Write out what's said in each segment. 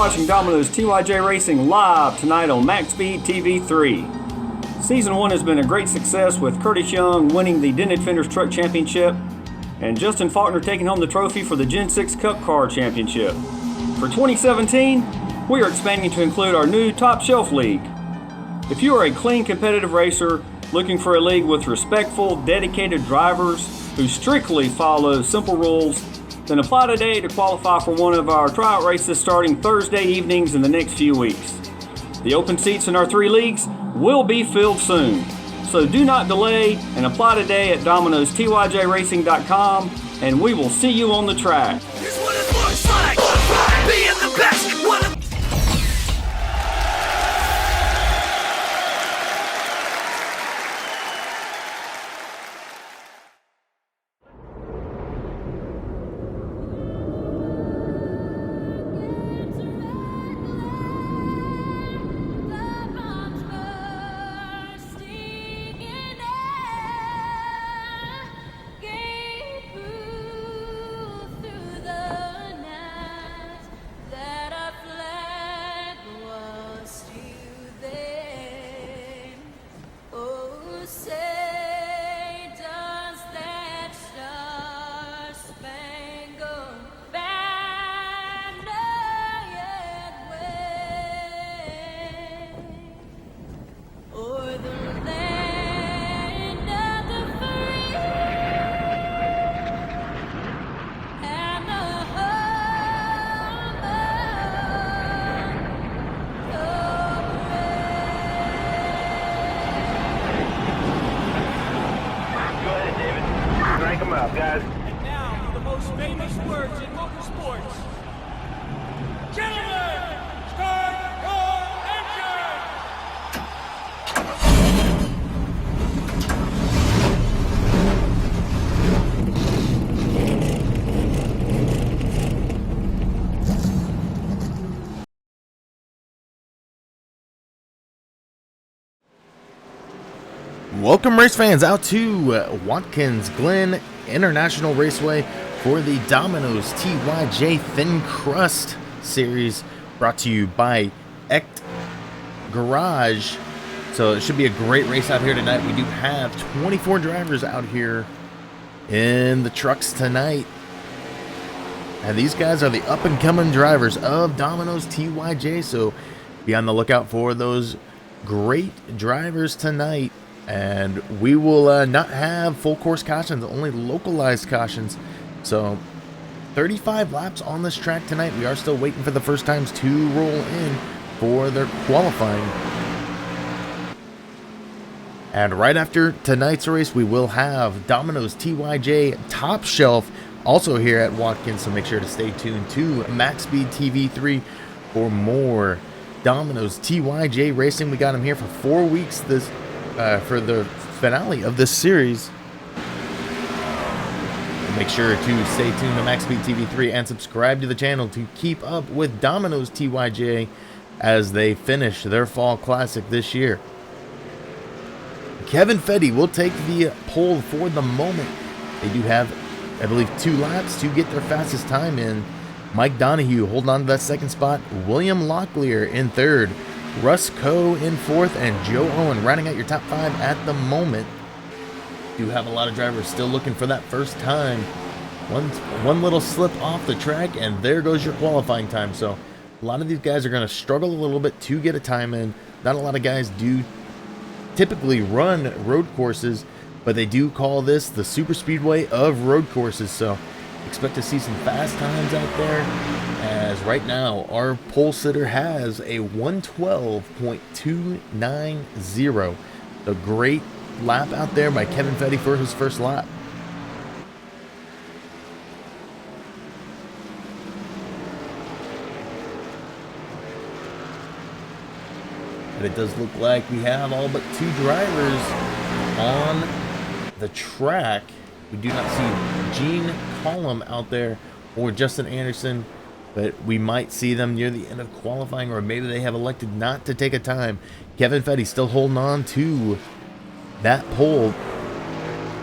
watching Dominos TYJ Racing live tonight on MaxSpeed TV 3. Season 1 has been a great success with Curtis Young winning the Dented Fenders Truck Championship and Justin Faulkner taking home the trophy for the Gen 6 Cup Car Championship. For 2017, we are expanding to include our new Top Shelf League. If you are a clean competitive racer looking for a league with respectful, dedicated drivers who strictly follow simple rules, then apply today to qualify for one of our tryout races starting Thursday evenings in the next few weeks. The open seats in our 3 leagues will be filled soon, so do not delay and apply today at DominostyJRacing.com, and we will see you on the track. Here's what it looks like, being the best. Guys. And now, the most famous words in motorsports. Gentlemen, start your engine! Welcome, race fans, out to Watkins, Glen International Raceway for the Dominos TYJ Thin Crust Series, brought to you by ECHT Garage. So it should be a great race out here tonight. We do have 24 drivers out here in the trucks tonight, and these guys are the up-and-coming drivers of Dominos TYJ, so be on the lookout for those great drivers tonight. And we will not have full course cautions, only localized cautions. So 35 laps on this track tonight. We are still waiting for the first times to roll in for their qualifying. And right after tonight's race, we will have Dominos TYJ Top Shelf also here at Watkins. So make sure to stay tuned to MaxSpeed TV 3 for more Dominos TYJ racing. We got them here for 4 weeks this for the finale of this series. Make sure to stay tuned to MaxSpeed TV 3 and subscribe to the channel to keep up with Dominos TYJ as they finish their fall classic this year. Kevin Fetty will take the pole for the moment. They do have, I believe, 2 laps to get their fastest time in. Mike Donahue holding on to that second spot. William Locklear in third. Russ Coe in fourth, and Joe Owen rounding out your top 5 at the moment. Do have a lot of drivers still looking for that first time. One little slip off the track, and there goes your qualifying time. So a lot of these guys are going to struggle a little bit to get a time in. Not a lot of guys do typically run road courses, but they do call this the super speedway of road courses. So expect to see some fast times out there, as right now our pole sitter has a 112.290. A great lap out there by Kevin Fetty for his first lap. And it does look like we have all but 2 drivers on the track. We do not see Gene Collum out there or Justin Anderson, but we might see them near the end of qualifying, or maybe they have elected not to take a time. Kevin Fetty still holding on to that pole.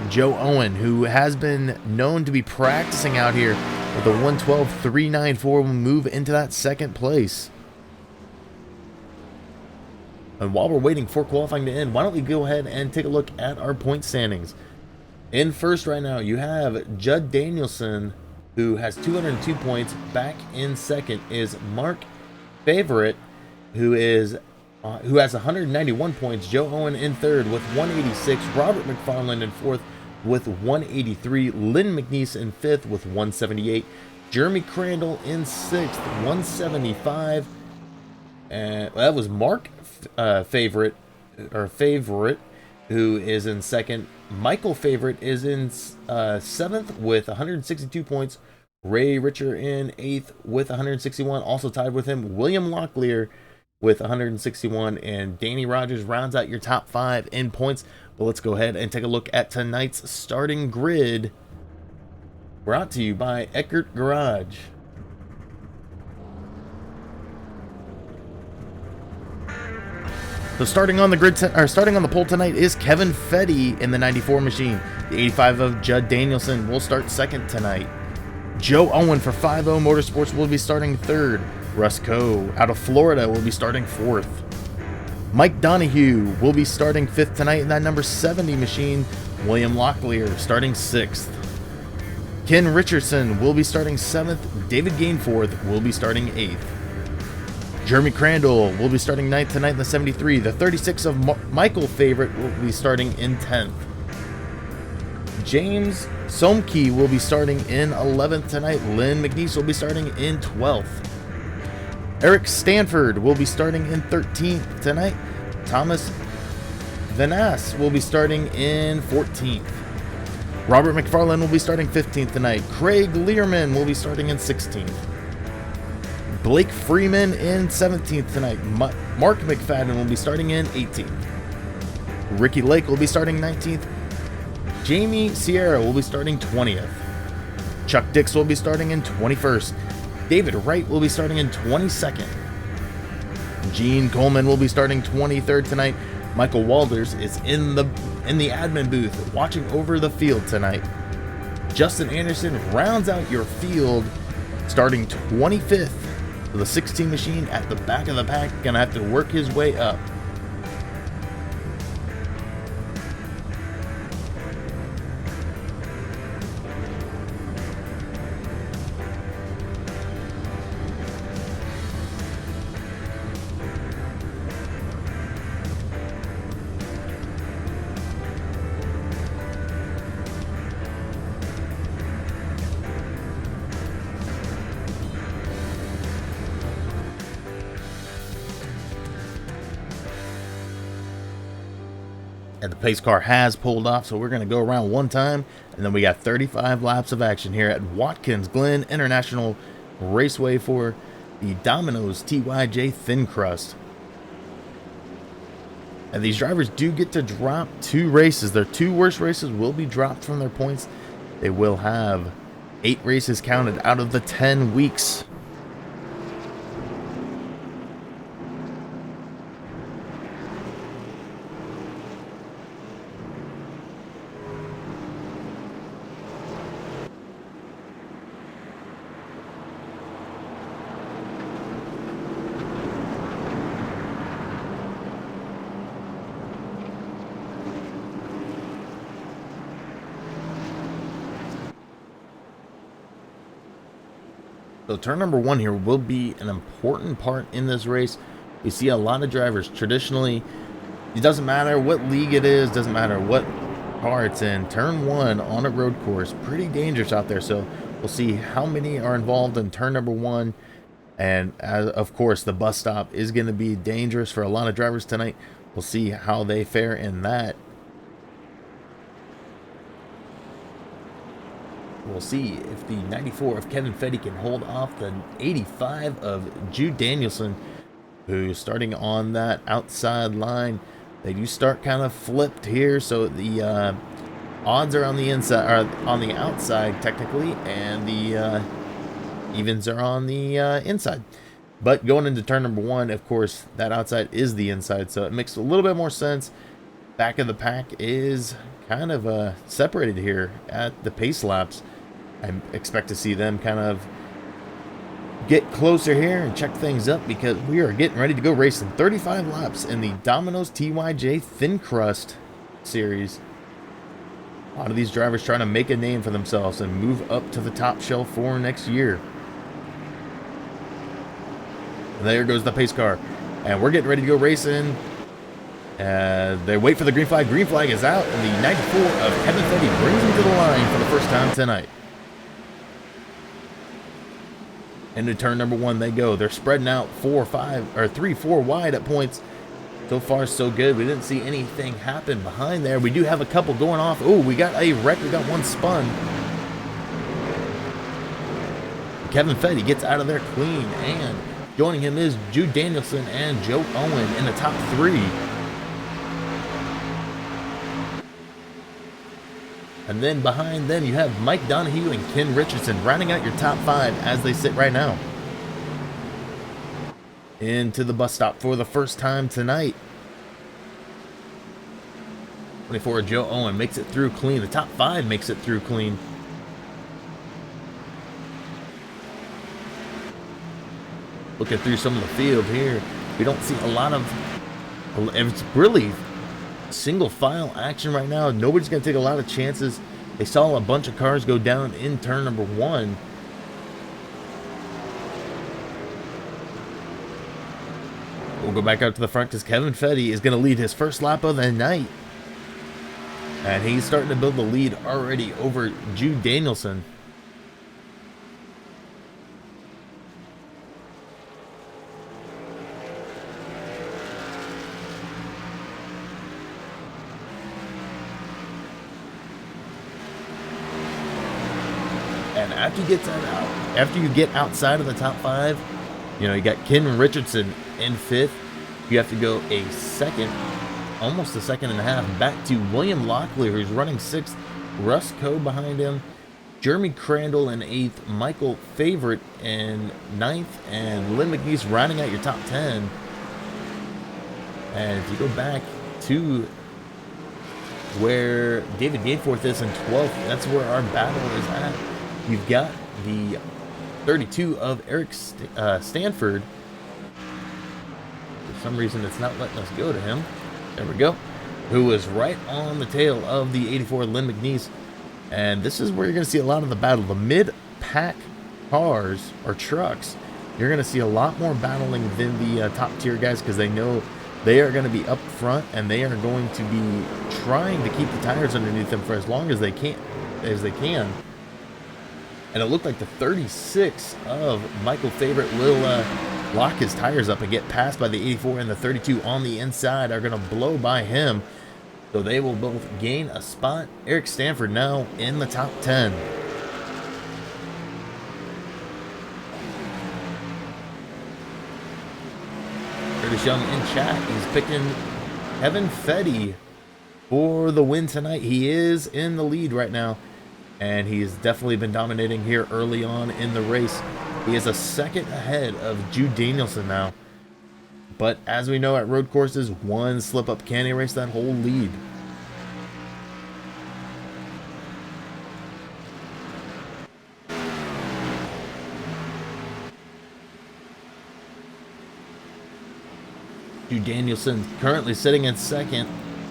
Joe Owen, who has been known to be practicing out here with a 112.394 will move into that second place. And while we're waiting for qualifying to end, why don't we go ahead and take a look at our point standings. In first right now, you have Judd Danielson, who has 202 points. Back in second is Mark Favorite, who has 191 points. Joe Owen in third with 186. Robert McFarland in fourth with 183. Lynn McNeese in fifth with 178. Jeremy Crandall in sixth, 175. And that was Mark Favorite, who is in second. Michael Favorite is in seventh with 162 points. Ray Richer in eighth with 161. Also tied with him, William Locklear with 161. And Danny Rogers rounds out your top five in points. But let's go ahead and take a look at tonight's starting grid. Brought to you by ECHT Garage. So starting on the grid, starting on the pole tonight is Kevin Fetty in the 94 machine. The 85 of Judd Danielson will start second tonight. Joe Owen for 5-0 Motorsports will be starting third. Russ Coe out of Florida will be starting fourth. Mike Donahue will be starting fifth tonight in that number 70 machine. William Locklear starting sixth. Ken Richardson will be starting seventh. David Gainforth will be starting eighth. Jeremy Crandall will be starting ninth tonight in the 73. The 36 of Michael Favorite will be starting in 10th. James Somke will be starting in 11th tonight. Lynn McNeese will be starting in 12th. Eric Stanford will be starting in 13th tonight. Thomas Vanass will be starting in 14th. Robert McFarland will be starting 15th tonight. Craig Learman will be starting in 16th. Blake Freeman in 17th tonight. Mark McFadden will be starting in 18th. Ricky Lake will be starting 19th. Jamie Sierra will be starting 20th. Chuck Dix will be starting in 21st. David Wright will be starting in 22nd. Gene Coleman will be starting 23rd tonight. Michael Walders is in the admin booth watching over the field tonight. Justin Anderson rounds out your field starting 25th. The 16 machine at the back of the pack, gonna have to work his way up. And the pace car has pulled off, so we're going to go around one time, and then we got 35 laps of action here at Watkins Glen International Raceway for the Dominos TYJ Thin Crust. And these drivers do get to drop 2 races. Their 2 worst races will be dropped from their points. They will have 8 races counted out of the 10 weeks. So turn number 1 here will be an important part in this race. We see a lot of drivers traditionally, it doesn't matter what league it is, doesn't matter what car it's in, turn 1 on a road course, pretty dangerous out there. So we'll see how many are involved in turn number 1. And of course, the bus stop is going to be dangerous for a lot of drivers tonight. We'll see how they fare in that. We'll see if the 94 of Kevin Fetty can hold off the 85 of Jude Danielson, who's starting on that outside line. They do start kind of flipped here, so the odds are on the inside, or on the outside technically, and the evens are on the inside. But going into turn number 1, of course, that outside is the inside, so it makes a little bit more sense. Back of the pack is kind of separated here at the pace laps. I expect to see them kind of get closer here and check things up, because we are getting ready to go racing 35 laps in the Dominos TYJ Thin Crust Series. A lot of these drivers trying to make a name for themselves and move up to the top shelf for next year. And there goes the pace car. And we're getting ready to go racing. They wait for the green flag. Green flag is out, and the 94 of Kevin Fetty brings him to the line for the first time tonight. Into turn number 1 they go. They're spreading out 3, 4 wide at points. So far, so good. We didn't see anything happen behind there. We do have a couple going off. Oh, we got a wreck. We got one spun. Kevin Fetty gets out of there clean, and joining him is Jude Danielson and Joe Owen in the top 3. And then behind them, you have Mike Donahue and Ken Richardson rounding out your top 5 as they sit right now. Into the bus stop for the first time tonight. 24 Joe Owen makes it through clean. The top 5 makes it through clean. Looking through some of the field here, we don't see a lot of, it's really single file action right now. Nobody's going to take a lot of chances. They saw a bunch of cars go down in turn number 1. We'll go back out to the front because Kevin Fetty is going to lead his first lap of the night. And he's starting to build the lead already over Jude Danielson. And after you get outside of the top 5, you know, you got Ken Richardson in 5th. You have to go a second, almost a second and a half, back to William Locklear, who's running 6th. Russ Coe behind him. Jeremy Crandall in 8th. Michael Favorite in 9th. And Lynn McNeese rounding out your top 10. And if you go back to where David Gateforth is in 12th, that's where our battle is at. You've got the 32 of Eric Stanford. For some reason, it's not letting us go to him. There we go. Who was right on the tail of the 84 Lynn McNeese. And this is where you're going to see a lot of the battle. The mid-pack cars or trucks, you're going to see a lot more battling than the top-tier guys, because they know they are going to be up front, and they are going to be trying to keep the tires underneath them for as long as they can. And it looked like the 36 of Michael Favorite will lock his tires up and get passed by the 84, and the 32 on the inside are going to blow by him. So they will both gain a spot. Eric Stanford now in the top 10. Curtis Young in chat. He's picking Kevin Fetty for the win tonight. He is in the lead right now, and he's definitely been dominating here early on in the race. He is a second ahead of Jude Danielson now. But as we know at road courses, one slip up can erase that whole lead. Jude Danielson currently sitting in second.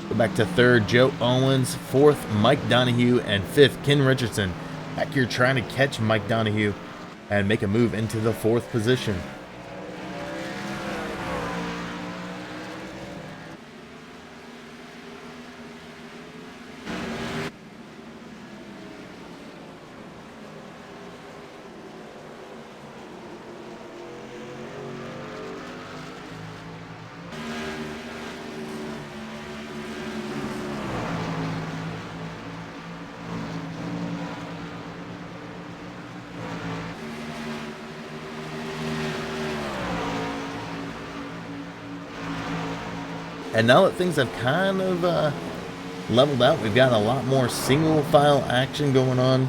Go back to third, Joe Owens. Fourth, Mike Donahue. And fifth, Ken Richardson. Back here trying to catch Mike Donahue and make a move into the fourth position. And now that things have kind of leveled out, we've got a lot more single file action going on.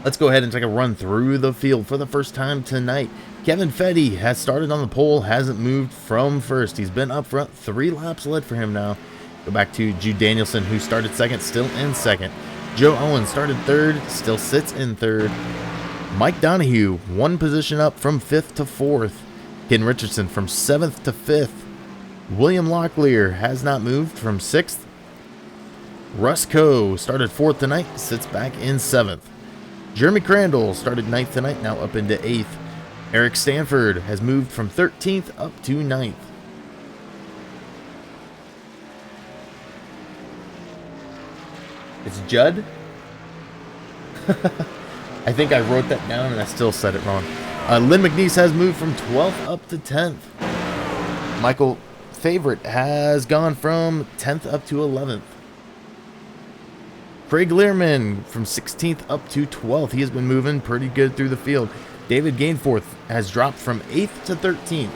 Let's go ahead and take a run through the field for the first time tonight. Kevin Fetty has started on the pole, hasn't moved from first. He's been up front, 3 laps led for him now. Go back to Jude Danielson, who started second, still in second. Joe Owen started third, still sits in third. Mike Donahue, one position up from 5th to 4th. Ken Richardson from 7th to 5th. William Locklear has not moved from 6th. Russ Coe started 4th tonight, sits back in 7th. Jeremy Crandall started 9th tonight, now up into 8th. Eric Stanford has moved from 13th up to 9th. It's Judd? I think I wrote that down and I still said it wrong. Lynn McNeese has moved from 12th up to 10th. Michael Favorite has gone from 10th up to 11th. Craig Learman from 16th up to 12th. He has been moving pretty good through the field. David Gainforth has dropped from 8th to 13th.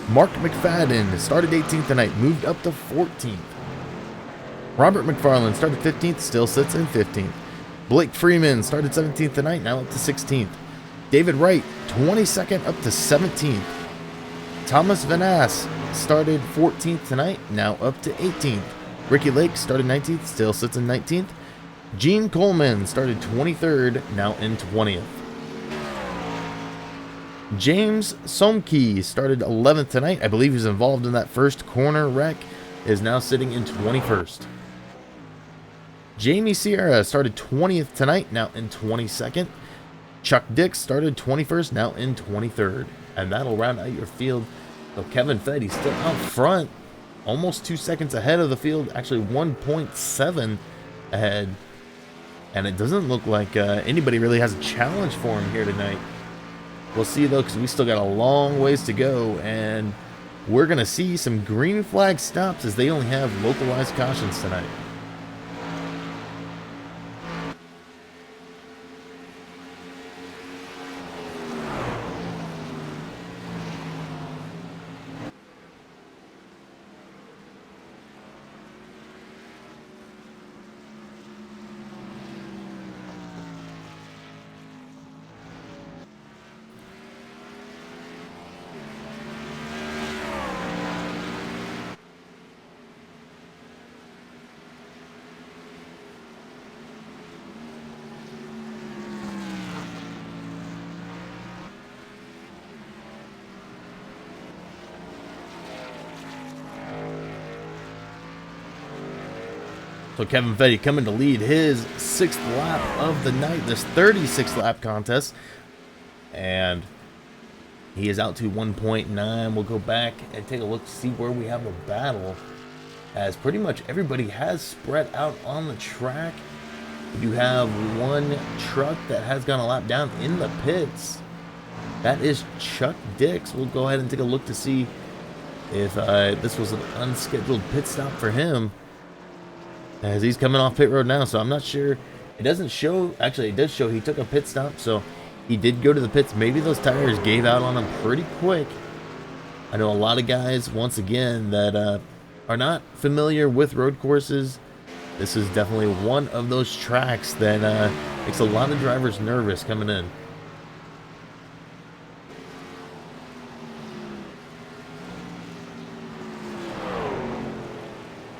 Mark McFadden started 18th tonight, moved up to 14th. Robert McFarland started 15th, still sits in 15th. Blake Freeman started 17th tonight, now up to 16th. David Wright, 22nd up to 17th. Thomas Vanass started 14th tonight, now up to 18th. Ricky Lake started 19th, still sits in 19th. Gene Coleman started 23rd, now in 20th. James Somke started 11th tonight. I believe he's involved in that first corner wreck, is now sitting in 21st. Jamie Sierra started 20th tonight, now in 22nd. Chuck Dix started 21st, now in 23rd. And that'll round out your field. So Kevin Fetty still out front, almost 2 seconds ahead of the field, actually 1.7 ahead. And it doesn't look like anybody really has a challenge for him here tonight. We'll see though, because we still got a long ways to go, and we're going to see some green flag stops as they only have localized cautions tonight. So Kevin Fetty coming to lead his 6th lap of the night, this 36th lap contest. And he is out to 1.9. We'll go back and take a look to see where we have a battle, as pretty much everybody has spread out on the track. We do have one truck that has gone a lap down in the pits. That is Chuck Dix. We'll go ahead and take a look to see if this was an unscheduled pit stop for him, as he's coming off pit road now. So I'm not sure. It doesn't show. Actually, it does show he took a pit stop, so he did go to the pits. Maybe those tires gave out on him pretty quick. I know a lot of guys, once again, that are not familiar with road courses. This is definitely one of those tracks that makes a lot of drivers nervous coming in.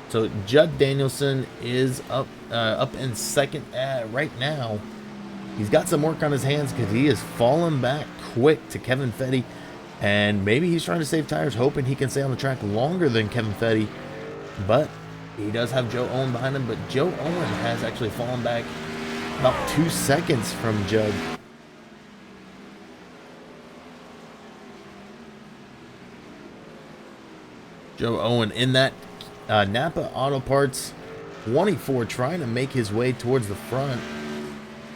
So Judd Danielson is up in second right now. He's got some work on his hands because he is falling back quick to Kevin Fetty. And maybe he's trying to save tires, hoping he can stay on the track longer than Kevin Fetty. But he does have Joe Owen behind him. But Joe Owen has actually fallen back about 2 seconds from Judd. Joe Owen in that Napa Auto Parts 24, trying to make his way towards the front,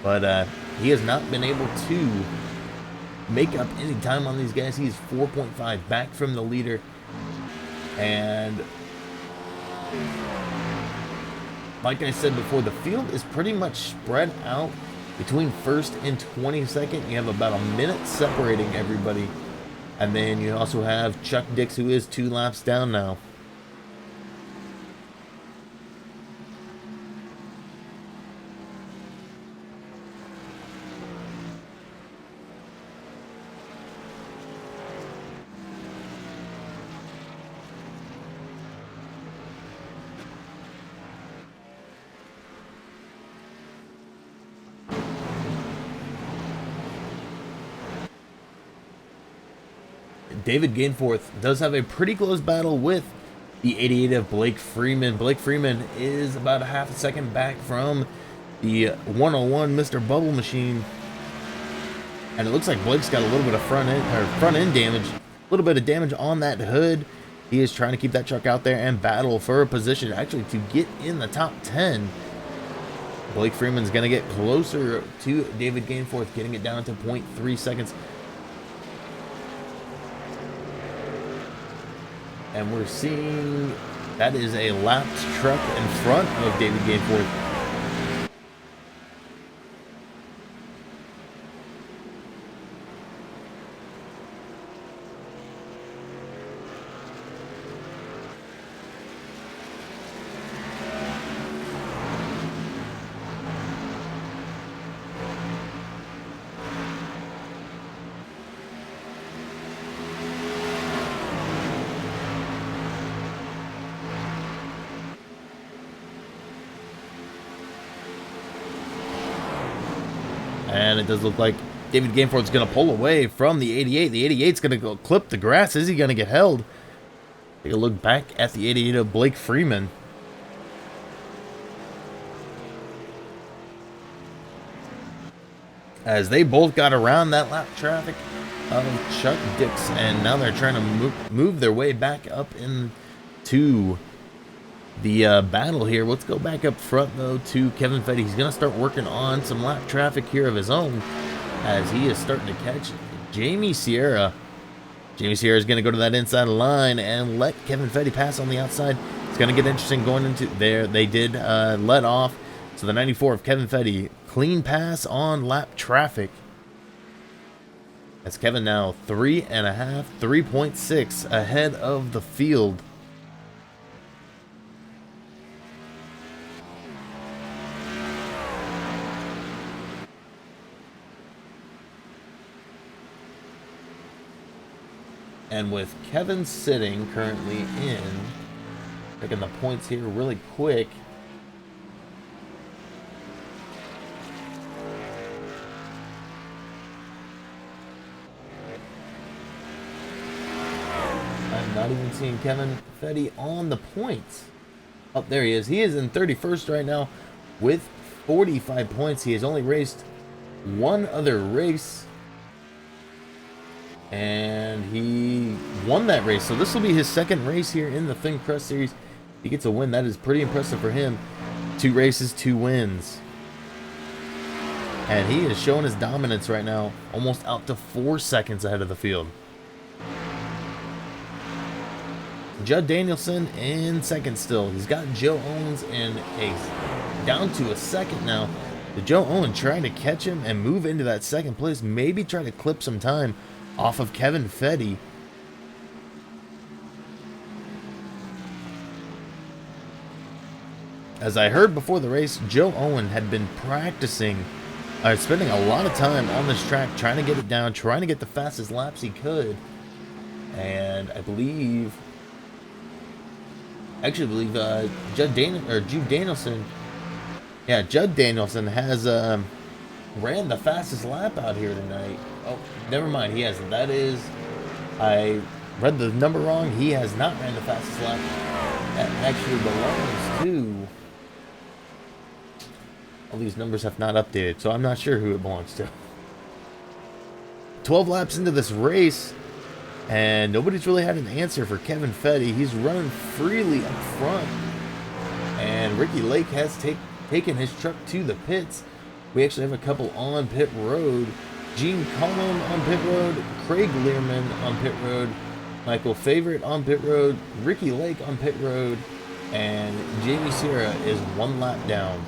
but he has not been able to make up any time on these guys. He's 4.5 back from the leader, and like I said before, the field is pretty much spread out between first and 22nd. You have about a minute separating everybody, and then you also have Chuck Dix, who is 2 laps down now. David Gainforth does have a pretty close battle with the 88 of Blake Freeman. Blake Freeman is about a half a second back from the 101 Mr. Bubble Machine. And it looks like Blake's got a little bit of front end damage, a little bit of damage on that hood. He is trying to keep that truck out there and battle for a position actually to get in the top 10. Blake Freeman's going to get closer to David Gainforth, getting it down to 0.3 seconds. And we're seeing that is a lapped truck in front of David Gainforth. And it does look like David Gainforth's going to pull away from the 88. The 88's going to go clip the grass. Is he going to get held? Take a look back at the 88 of Blake Freeman. As they both got around that lap traffic of Chuck Dix, and now they're trying to move their way back up into the battle here. Let's go back up front though to Kevin Fetty. He's going to start working on some lap traffic here of his own as he is starting to catch Jamie Sierra. Jamie Sierra is going to go to that inside line and let Kevin Fetty pass on the outside. It's going to get interesting going into there. They did let off. So the 94 of Kevin Fetty, clean pass on lap traffic. That's Kevin now 3.6 ahead of the field. And with Kevin sitting currently in, taking the points here really quick. I'm not even seeing Kevin Fetty on the points. Oh, there he is. He is in 31st right now with 45 points. He has only raced one other race, and he won that race. So this will be his second race here in the Thin Crust Series. If he gets a win, that is pretty impressive for him. 2 races, 2 wins. And he is showing his dominance right now, almost out to 4 seconds ahead of the field. Judd Danielson in second still. He's got Joe Owens in down to a second now. Joe Owens trying to catch him and move into that second place, maybe try to clip some time off of Kevin Fetty. As I heard before the race, Joe Owen had been practicing, spending a lot of time on this track, trying to get it down, trying to get the fastest laps he could. And I believe, Judd Danielson, yeah, Judd Danielson has ran the fastest lap out here tonight. Oh, never mind. He hasn't. That is, I read the number wrong. He has not ran the fastest lap. That actually belongs to. All these numbers have not updated, so I'm not sure who it belongs to. 12 laps into this race, and nobody's really had an answer for Kevin Fetty. He's running freely up front, and Ricky Lake has taken his truck to the pits. We actually have a couple on pit road. Gene Collin on pit road, Craig Learman on pit road, Michael Favorite on pit road, Ricky Lake on pit road, and Jamie Sierra is 1 lap down.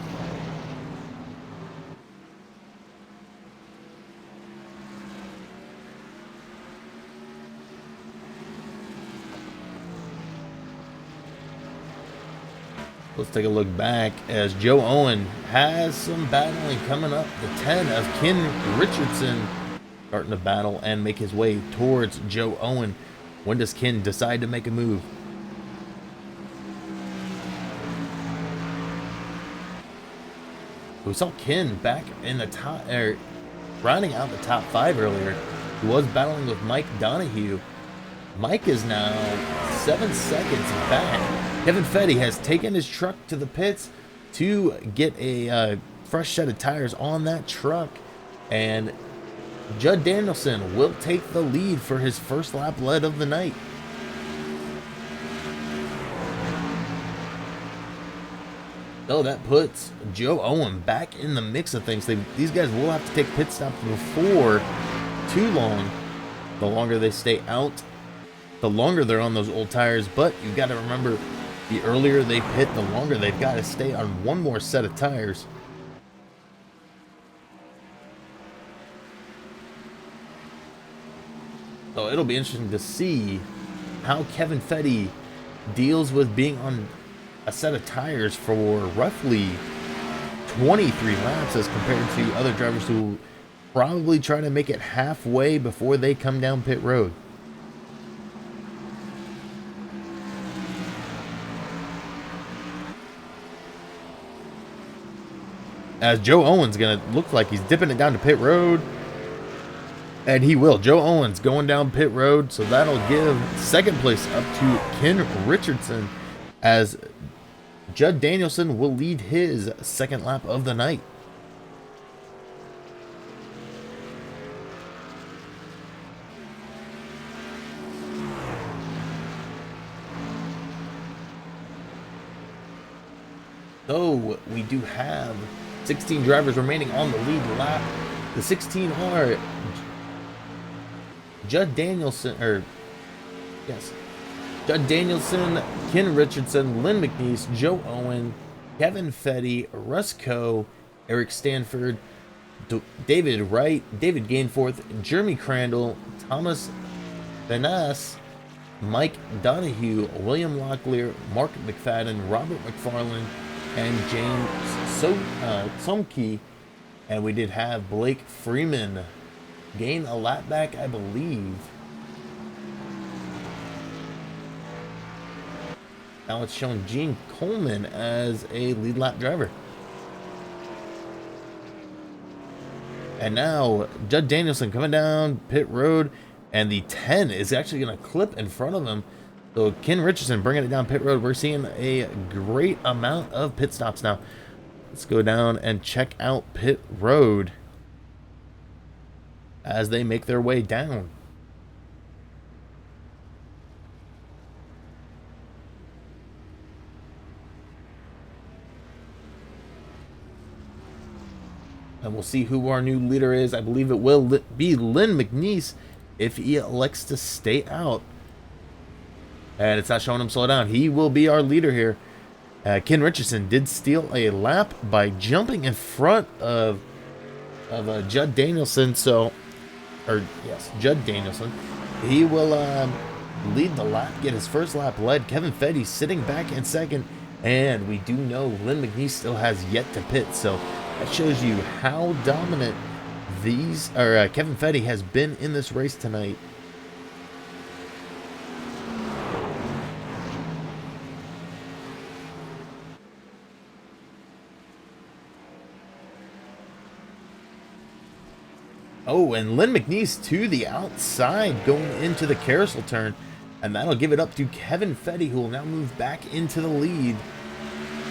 Let's take a look back as Joe Owen has some battling coming up. The 10 of Ken Richardson starting to battle and make his way towards Joe Owen. When does Ken decide to make a move? We saw Ken back in the top, rounding out the top 5 earlier. He was battling with Mike Donahue. Mike is now 7 seconds back. Kevin Fetty has taken his truck to the pits to get a fresh set of tires on that truck. And Judd Danielson will take the lead for his first lap lead of the night. So that puts Joe Owen back in the mix of things. These guys will have to take pit stops before too long. The longer they stay out, the longer they're on those old tires. But you've got to remember, the earlier they pit, the longer they've got to stay on one more set of tires. So it'll be interesting to see how Kevin Fetty deals with being on a set of tires for roughly 23 laps as compared to other drivers who probably try to make it halfway before they come down pit road. As Joe Owen's gonna look like he's dipping it down to pit road. And he will. Joe Owens going down pit road. So that'll give second place up to Ken Richardson, as Judd Danielson will lead his second lap of the night. So we do have 16 drivers remaining on the lead lap. The 16 are Judd Danielson, Ken Richardson, Lynn McNeese, Joe Owen, Kevin Fetty, Russ Coe, Eric Stanford, David Wright, David Gainforth, Jeremy Crandall, Thomas Benas, Mike Donahue, William Locklear, Mark McFadden, Robert McFarland, and James Somke. And we did have Blake Freeman gain a lap back, I believe. Now it's showing Gene Coleman as a lead lap driver. And now Judd Danielson coming down pit road, and the 10 is actually going to clip in front of him. So Ken Richardson bringing it down pit road. We're seeing a great amount of pit stops now. Let's go down and check out pit road as they make their way down. And we'll see who our new leader is. I believe it will be Lynn McNeese if he elects to stay out. And it's not showing him slow down. He will be our leader here. Ken Richardson did steal a lap by jumping in front of Judd Danielson. Judd Danielson. He will lead the lap, get his first lap led. Kevin Fetty sitting back in second. And we do know Lynn McNeese still has yet to pit. So that shows you how dominant Kevin Fetty has been in this race tonight. Oh, and Lynn McNeese to the outside going into the carousel turn. And that'll give it up to Kevin Fetty, who will now move back into the lead.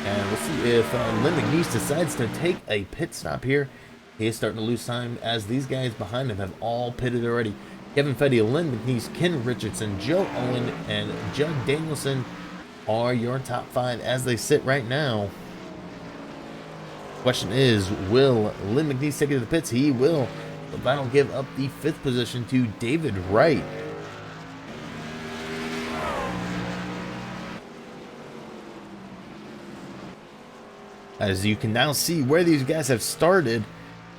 And we'll see if Lynn McNeese decides to take a pit stop here. He is starting to lose time as these guys behind him have all pitted already. Kevin Fetty, Lynn McNeese, Ken Richardson, Joe Owen, and Judd Danielson are your top 5 as they sit right now. Question is, will Lynn McNeese take it to the pits? He will. But that'll give up the 5th position to David Wright. As you can now see where these guys have started,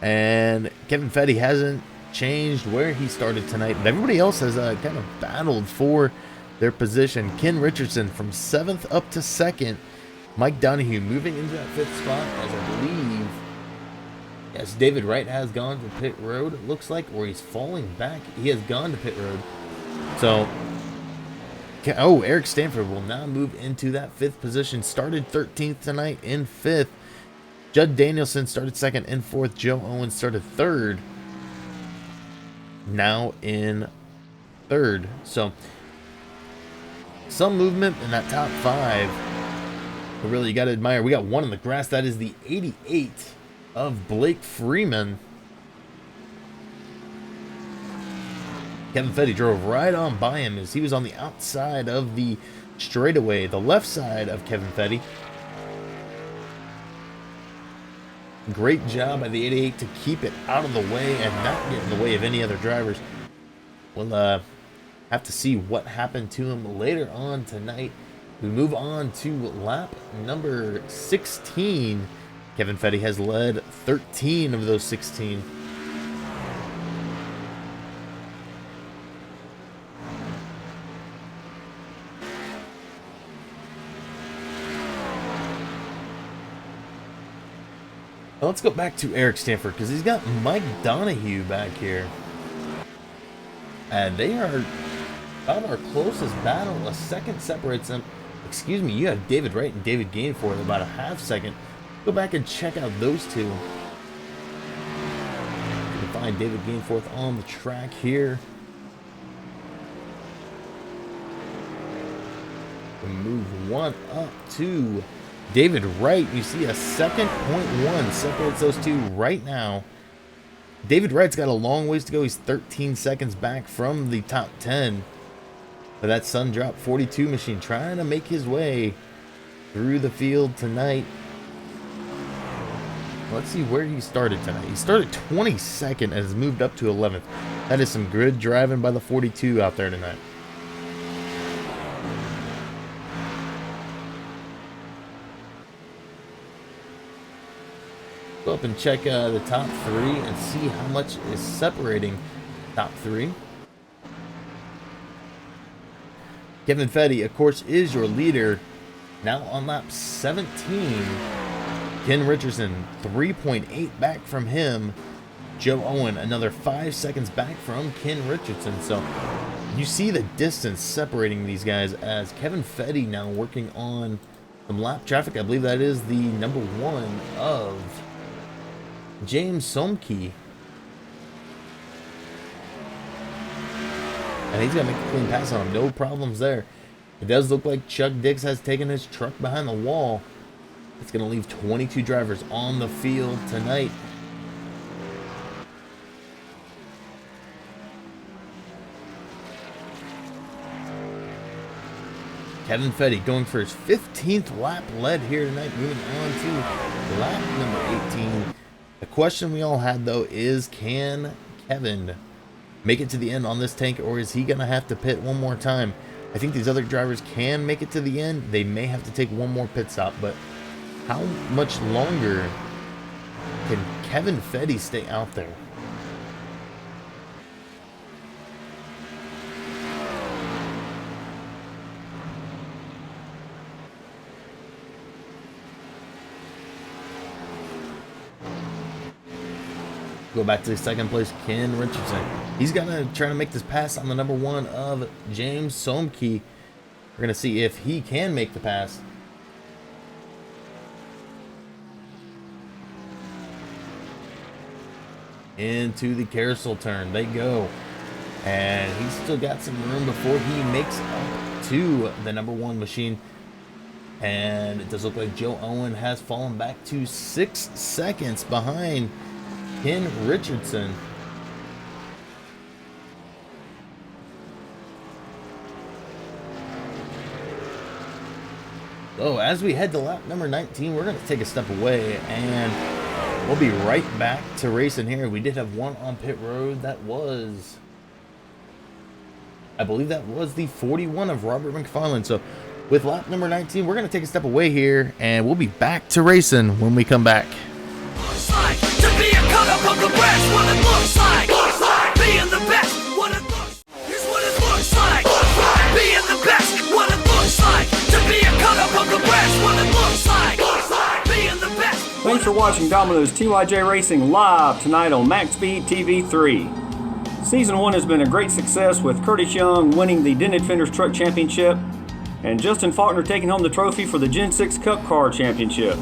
and Kevin Fetty hasn't changed where he started tonight, but everybody else has kind of battled for their position. Ken Richardson from 7th up to 2nd. Mike Donahue moving into that 5th spot, as I believe, yes, David Wright has gone to pit road, it looks like, or he's falling back. He has gone to pit road. So, Eric Stanford will now move into that 5th position. Started 13th tonight in 5th. Judd Danielson started 2nd and 4th. Joe Owens started 3rd. Now in 3rd. So, some movement in that top 5. But really, you got to admire. We got one in the grass. That is the 88 of Blake Freeman. Kevin Fetty drove right on by him as he was on the outside of the straightaway, the left side of Kevin Fetty. Great job by the 88 to keep it out of the way and not get in the way of any other drivers. We'll have to see what happened to him later on tonight. We move on to lap number 16. Kevin Fetty has led 13 of those 16. Now let's go back to Eric Stanford because he's got Mike Donahue back here. And they are about our closest battle. A second separates them. Excuse me, you have David Wright and David Gainforth about a half second. Go back and check out those two. You can find David Gainforth on the track here. We move one up to David Wright. You see a second, 0.1 separates those two right now. David Wright's got a long ways to go. He's 13 seconds back from the top 10. But that Sun Drop 42 machine trying to make his way through the field tonight. Let's see where he started tonight. He started 22nd and has moved up to 11th. That is some good driving by the 42 out there tonight. Go up and check the top 3 and see how much is separating top 3. Kevin Fetty, of course, is your leader. Now on lap 17, Ken Richardson, 3.8 back from him. Joe Owen, another 5 seconds back from Ken Richardson. So you see the distance separating these guys as Kevin Fetty now working on some lap traffic. I believe that is the number 1 of James Somke. And he's going to make a clean pass on him. No problems there. It does look like Chuck Dix has taken his truck behind the wall. It's going to leave 22 drivers on the field tonight. Kevin Fetty going for his 15th lap led here tonight. Moving on to lap number 18. The question we all had, though, is can Kevin make it to the end on this tank, or is he going to have to pit one more time? I think these other drivers can make it to the end. They may have to take one more pit stop, but how much longer can Kevin Fetty stay out there? Go back to the second place, Ken Richardson. He's gonna try to make this pass on the number 1 of James Somke. We're gonna see if he can make the pass. Into the carousel turn they go, and he's still got some room before he makes up to the number 1 machine. And it does look like Joe Owen has fallen back to 6 seconds behind Ken Richardson. So as we head to lap number 19, we're going to take a step away and we'll be right back to racing here. We did have one on pit road. That was, I believe that was the 41 of Robert McFarland. So with lap number 19, we're going to take a step away here and we'll be back to racing when we come back. Looks like to be a cut up of the breast. What it looks like being the best. What it looks is what it looks like being the best. What it looks like to be a cut up of the breast. What it looks like being the best. Thanks for watching Domino's TYJ Racing live tonight on MaxSpeed TV 3. Season 1 has been a great success with Curtis Young winning the Dented Fenders Truck Championship and Justin Faulkner taking home the trophy for the Gen 6 Cup Car Championship.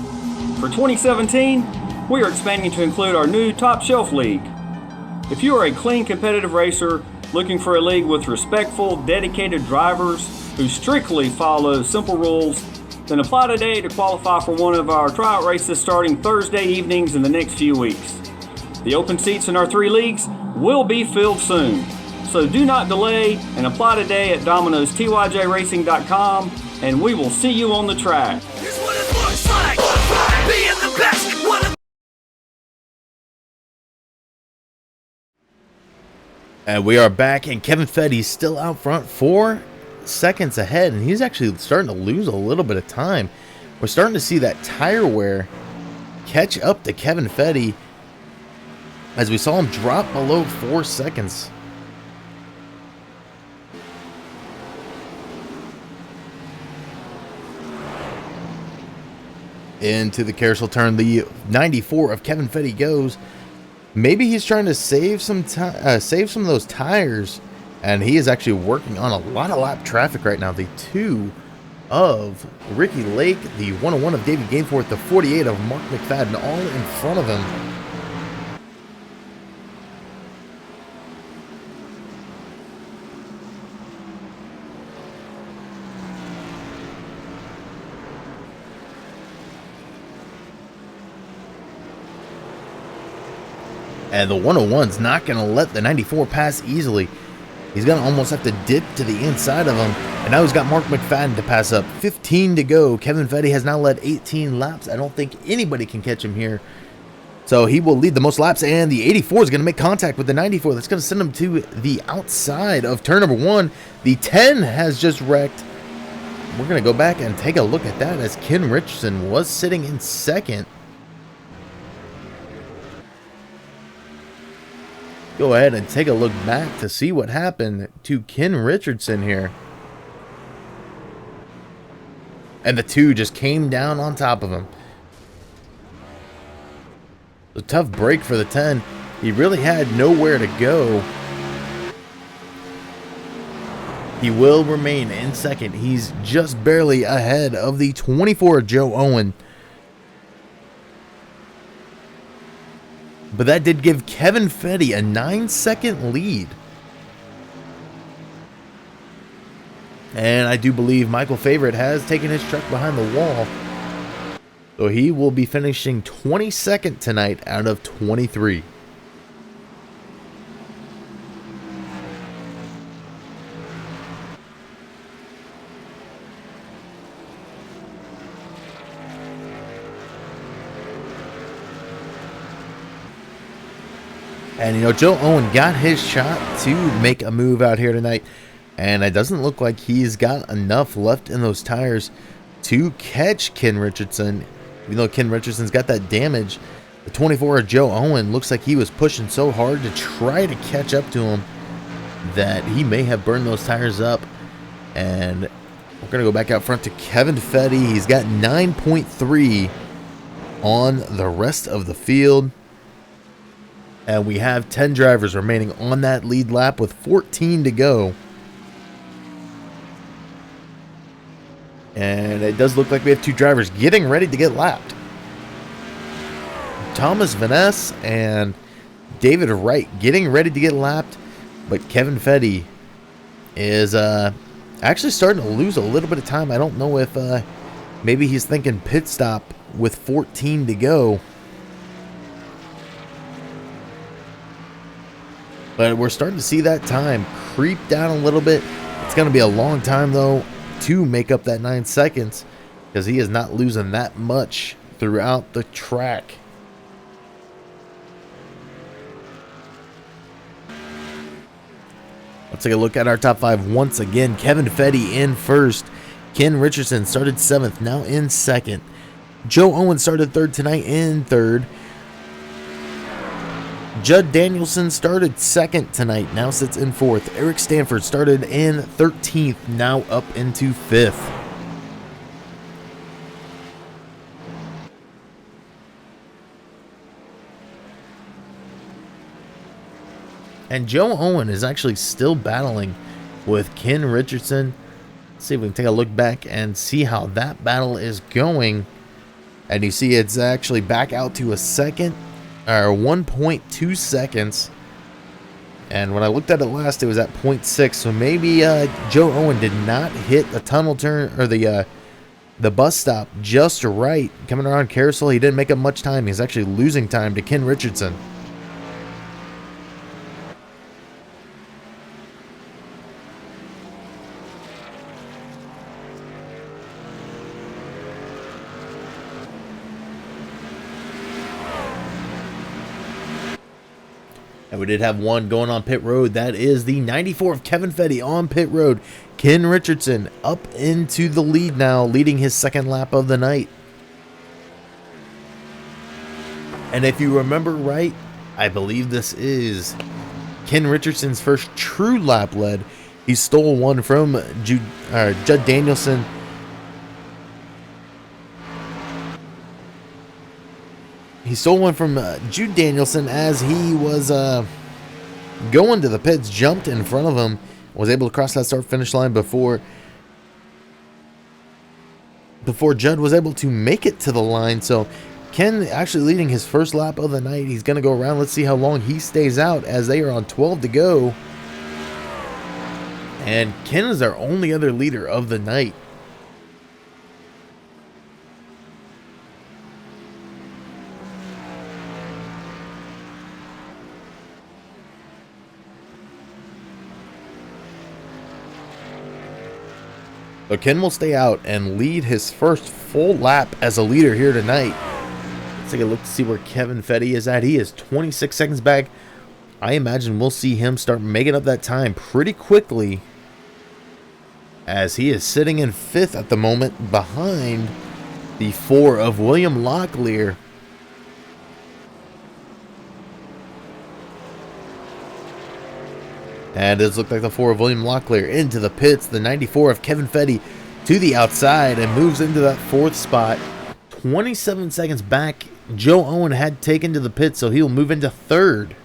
For 2017, we are expanding to include our new Top Shelf League. If you are a clean competitive racer looking for a league with respectful, dedicated drivers who strictly follows simple rules, then apply today to qualify for one of our tryout races starting Thursday evenings in the next few weeks. The open seats in our 3 leagues will be filled soon, so do not delay and apply today at DominostyJRacing.com, and we will see you on the track. Here's what it looks like. Being the best. What it And we are back, and Kevin Fetty's still out front, 4 seconds ahead, and he's actually starting to lose a little bit of time. We're starting to see that tire wear catch up to Kevin Fetty as we saw him drop below 4 seconds. Into the carousel turn, the 94 of Kevin Fetty goes. Maybe he's trying to save some of those tires, and he is actually working on a lot of lap traffic right now. The 2 of Ricky Lake, the 101 of David Gainforth, the 48 of Mark McFadden, all in front of him. And the 101's not going to let the 94 pass easily. He's going to almost have to dip to the inside of him. And now he's got Mark McFadden to pass up. 15 to go. Kevin Fetty has now led 18 laps. I don't think anybody can catch him here. So he will lead the most laps. And the 84 is going to make contact with the 94. That's going to send him to the outside of turn number 1. The 10 has just wrecked. We're going to go back and take a look at that as Ken Richardson was sitting in second. Go ahead and take a look back to see what happened to Ken Richardson here. And the 2 just came down on top of him. A tough break for the 10. He really had nowhere to go. He will remain in second. He's just barely ahead of the 24 Joe Owen. But that did give Kevin Fetty a 9-second lead. And I do believe Michael Favorite has taken his truck behind the wall. So he will be finishing 22nd tonight out of 23. And, you know, Joe Owen got his shot to make a move out here tonight. And it doesn't look like he's got enough left in those tires to catch Ken Richardson. Even though Ken Richardson's got that damage, the 24 of Joe Owen looks like he was pushing so hard to try to catch up to him that he may have burned those tires up. And we're going to go back out front to Kevin Fetty. He's got 9.3 on the rest of the field. And we have 10 drivers remaining on that lead lap with 14 to go. And it does look like we have 2 drivers getting ready to get lapped. Thomas Vaness and David Wright getting ready to get lapped. But Kevin Fetty is actually starting to lose a little bit of time. I don't know if maybe he's thinking pit stop with 14 to go. But we're starting to see that time creep down a little bit. It's going to be a long time, though, to make up that 9 seconds, because he is not losing that much throughout the track. Let's take a look at our top 5 once again. Kevin Fetty in first. Ken Richardson started 7th, now in 2nd. Joe Owen started 3rd tonight, in 3rd. Judd Danielson started 2nd tonight, now sits in 4th. Eric Stanford started in 13th, now up into 5th. And Joe Owen is actually still battling with Ken Richardson. Let's see if we can take a look back and see how that battle is going. And you see it's actually back out to a second. Or 1.2 seconds. And when I looked at it last, it was at 0.6. So maybe Joe Owen did not hit the tunnel turn or the bus stop just right. Coming around carousel, he didn't make up much time. He's actually losing time to Ken Richardson. And we did have one going on pit road. That is the 94 of Kevin Fetty on pit road. Ken Richardson up into the lead now, leading his second lap of the night. And if you remember right, I believe this is Ken Richardson's first true lap lead. He stole one from Judd Danielson. He stole one from Jude Danielson as he was going to the pits, jumped in front of him, was able to cross that start-finish line before Judd was able to make it to the line. So Ken actually leading his first lap of the night. He's going to go around. Let's see how long he stays out as they are on 12 to go. And Ken is our only other leader of the night. So Ken will stay out and lead his first full lap as a leader here tonight. Let's take a look to see where Kevin Fetty is at. He is 26 seconds back. I imagine we'll see him start making up that time pretty quickly, as he is sitting in 5th at the moment behind the 4 of William Locklear. And it does look like the 4 of William Locklear into the pits. The 94 of Kevin Fetty to the outside and moves into that 4th spot. 27 seconds back. Joe Owen had taken to the pits, so he'll move into 3rd.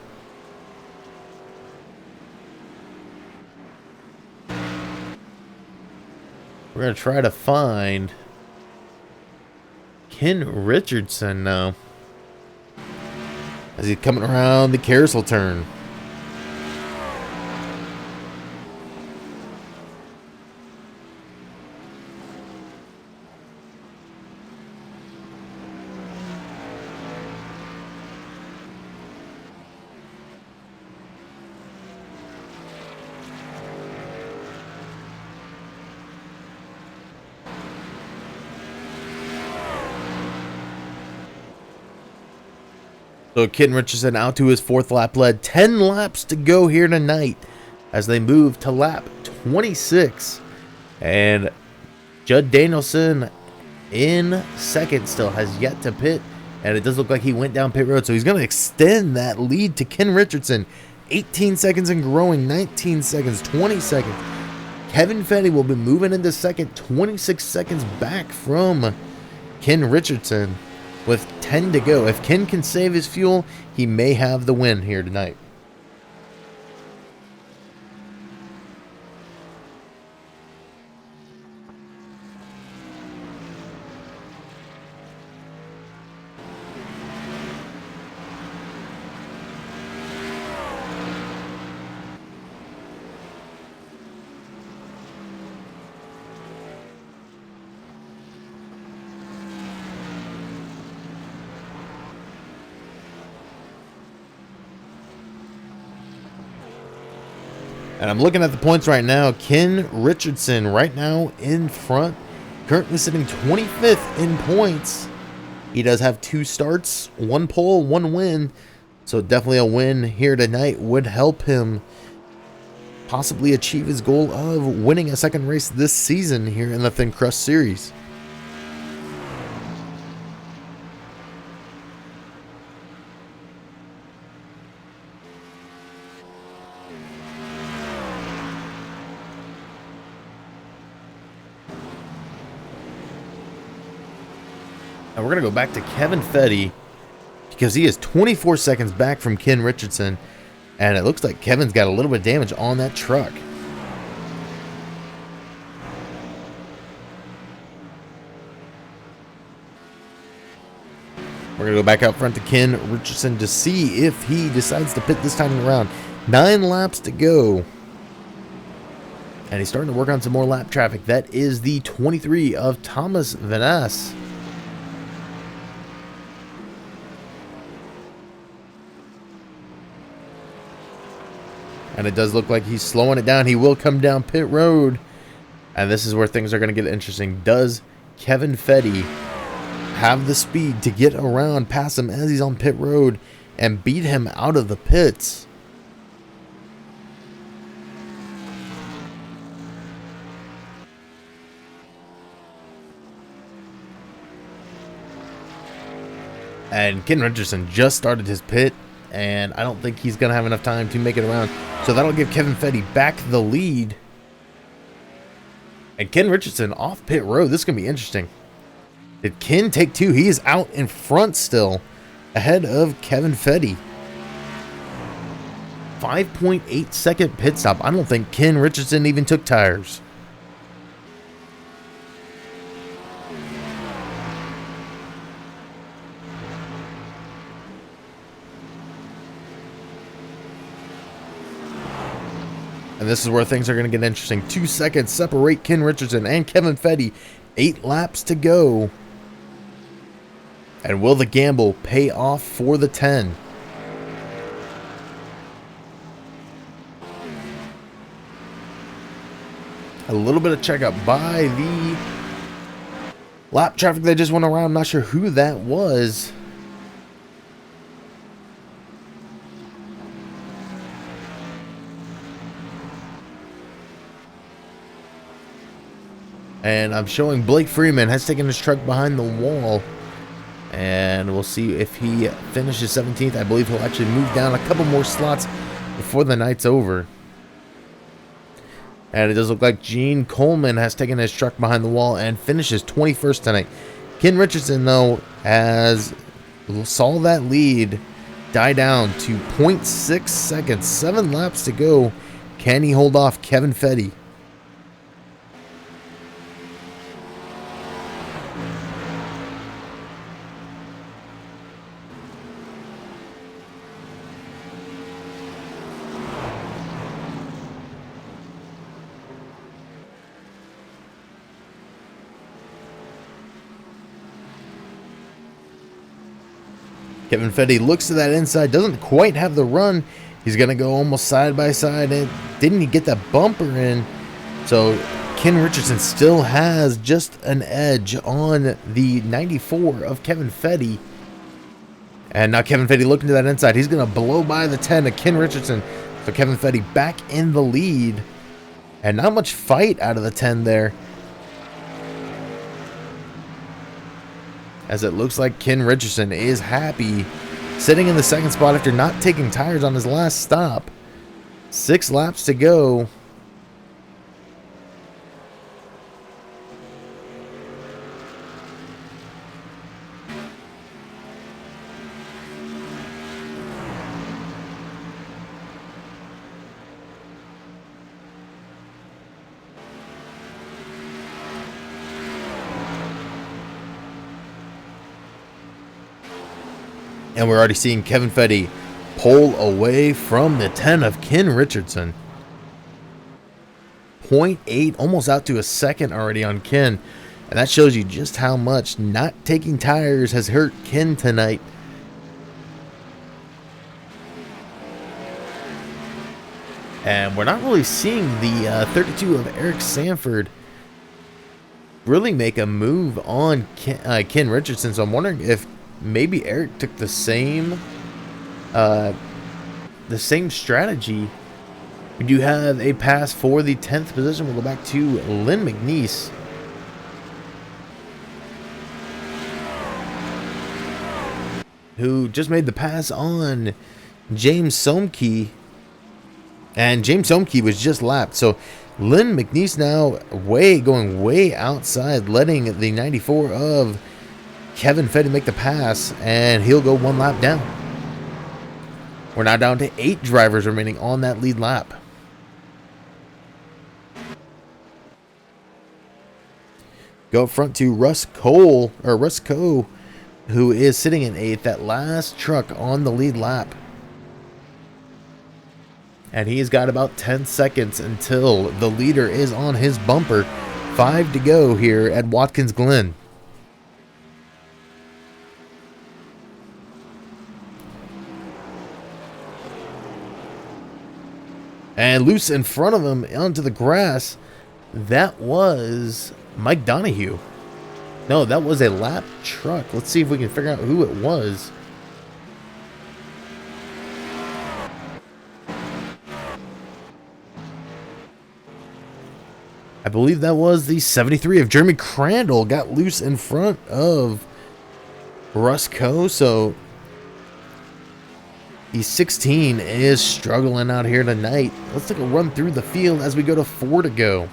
We're going to try to find Ken Richardson now, as he's coming around the carousel turn. So Ken Richardson out to his 4th lap lead. 10 laps to go here tonight as they move to lap 26. And Judd Danielson in 2nd still has yet to pit. And it does look like he went down pit road. So he's going to extend that lead to Ken Richardson. 18 seconds and growing. 19 seconds. 20 seconds. Kevin Fetty will be moving into 2nd. 26 seconds back from Ken Richardson, with 10 to go. If Ken can save his fuel, he may have the win here tonight. And I'm looking at the points right now. Ken Richardson right now in front, currently sitting 25th in points. He does have 2 starts, 1 pole, 1 win. So definitely a win here tonight would help him possibly achieve his goal of winning a 2nd race this season here in the Thin Crust Series. And we're going to go back to Kevin Fetty because he is 24 seconds back from Ken Richardson. And it looks like Kevin's got a little bit of damage on that truck. We're going to go back out front to Ken Richardson to see if he decides to pit this time around. 9 laps to go. And he's starting to work on some more lap traffic. That is the 23 of Thomas Vanasse. And it does look like he's slowing it down. He will come down pit road. And this is where things are going to get interesting. Does Kevin Fetty have the speed to get around past him as he's on pit road and beat him out of the pits? And Ken Richardson just started his pit, and I don't think he's going to have enough time to make it around. So that'll give Kevin Fetty back the lead. And Ken Richardson off pit road. This is going to be interesting. Did Ken take 2? He is out in front still, ahead of Kevin Fetty. 5.8 second pit stop. I don't think Ken Richardson even took tires. And this is where things are going to get interesting. 2 seconds separate Ken Richardson and Kevin Fetty. 8 laps to go. And will the gamble pay off for the 10? A little bit of checkup by the lap traffic that just went around. I'm not sure who that was. And I'm showing Blake Freeman has taken his truck behind the wall. And we'll see if he finishes 17th. I believe he'll actually move down a couple more slots before the night's over. And it does look like Gene Coleman has taken his truck behind the wall and finishes 21st tonight. Ken Richardson, though, saw that lead die down to 0.6 seconds. 7 laps to go. Can he hold off Kevin Fetty? Kevin Fetty looks to that inside, doesn't quite have the run. He's going to go almost side by side. And didn't he get that bumper in? So Ken Richardson still has just an edge on the 94 of Kevin Fetty. And now Kevin Fetty looking to that inside. He's going to blow by the 10 of Ken Richardson. So Kevin Fetty back in the lead. And not much fight out of the 10 there. As it looks like Ken Richardson is happy, sitting in the second spot after not taking tires on his last stop. 6 laps to go. And we're already seeing Kevin Fetty pull away from the 10 of Ken Richardson. 0.8, almost out to a second already on Ken. And that shows you just how much not taking tires has hurt Ken tonight. And we're not really seeing the 32 of Eric Sanford really make a move on Ken Richardson. So I'm wondering if maybe Eric took the same strategy. We do have a pass for the 10th position. We'll go back to Lynn McNeese. Who just made the pass on James Somke. And James Somke was just lapped. So Lynn McNeese now going way outside, letting the 94 of Kevin Fetty make the pass, and he'll go 1 lap down. We're now down to 8 drivers remaining on that lead lap. Go up front to Russ Coe, who is sitting in 8th, that last truck on the lead lap. And he's got about 10 seconds until the leader is on his bumper. 5 to go here at Watkins Glen. And loose in front of him onto the grass, that was Mike Donahue. No, that was a lap truck. Let's see if we can figure out who it was. I believe that was the 73 of Jeremy Crandall. Got loose in front of Rusco. So the 16 is struggling out here tonight. Let's take a run through the field as we go to 4 to go.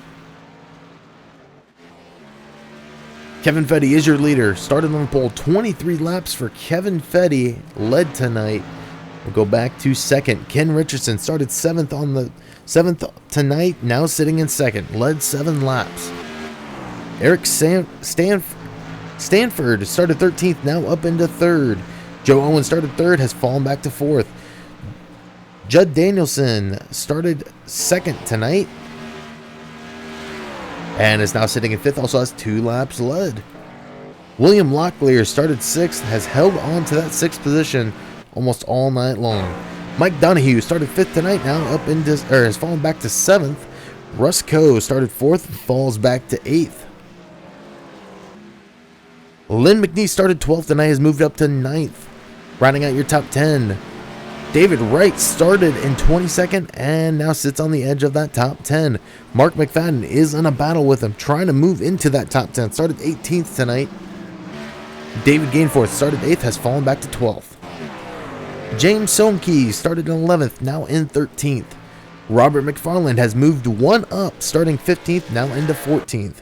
Kevin Fetty is your leader. Started on the pole. 23 laps for Kevin Fetty. Led tonight. We'll go back to second. Ken Richardson started 7th tonight. Now sitting in second. Led 7 laps. Eric Stanford started 13th. Now up into 3rd. Joe Owen started 3rd. Has fallen back to 4th. Judd Danielson started 2nd tonight. And is now sitting in 5th. Also has 2 laps led. William Locklear started 6th. Has held on to that 6th position almost all night long. Mike Donahue started 5th tonight. Now up into, has fallen back to 7th. Russ Coe started 4th. Falls back to 8th. Lynn McNeese started 12th tonight. Has moved up to 9th. Rounding out your top 10. David Wright started in 22nd and now sits on the edge of that top 10. Mark McFadden is in a battle with him, trying to move into that top 10. Started 18th tonight. David Gainforth started 8th, has fallen back to 12th. James Somke started in 11th, now in 13th. Robert McFarland has moved 1 up, starting 15th, now into 14th.